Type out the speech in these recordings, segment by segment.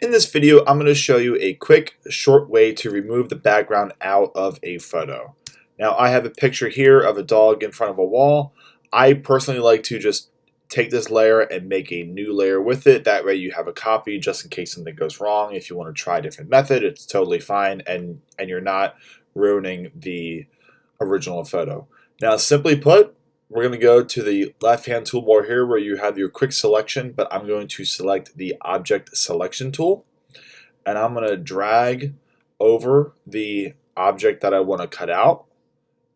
In this video, I'm going to show you a quick, short way to remove the background out of a photo. Now, I have a picture here of a dog in front of a wall. I personally like to just take this layer and make a new layer with it. That way you have a copy just in case something goes wrong. If you want to try a different method, it's totally fine, and you're not ruining the original photo. Now, simply put, we're going to go to the left-hand toolbar here where you have your quick selection, but I'm going to select the object selection tool, and I'm going to drag over the object that I want to cut out,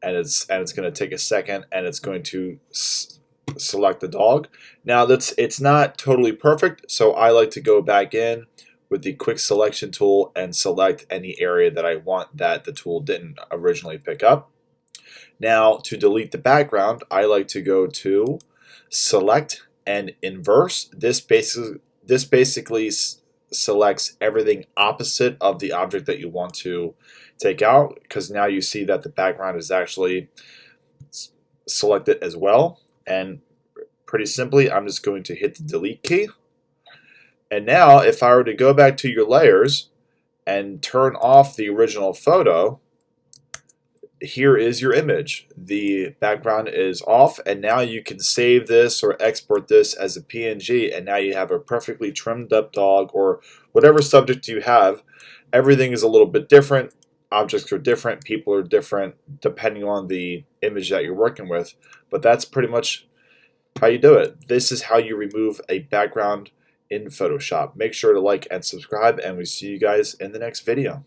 and it's going to take a second, and it's going to select the dog. Now it's not totally perfect, so I like to go back in with the quick selection tool and select any area that I want that the tool didn't originally pick up. Now, to delete the background, I like to go to Select and Inverse. This basically selects everything opposite of the object that you want to take out, because now you see that the background is actually selected as well. And pretty simply, I'm just going to hit the delete key. And now, if I were to go back to your layers and turn off the original photo, here is your image. The background is off, and now you can save this or export this as a PNG, and now you have a perfectly trimmed up dog, or whatever subject you have. Everything is a little bit different. Objects are different, people are different depending on the image that you're working with, but that's pretty much how you do it. This is how you remove a background in Photoshop. Make sure to like and subscribe, and we see you guys in the next video.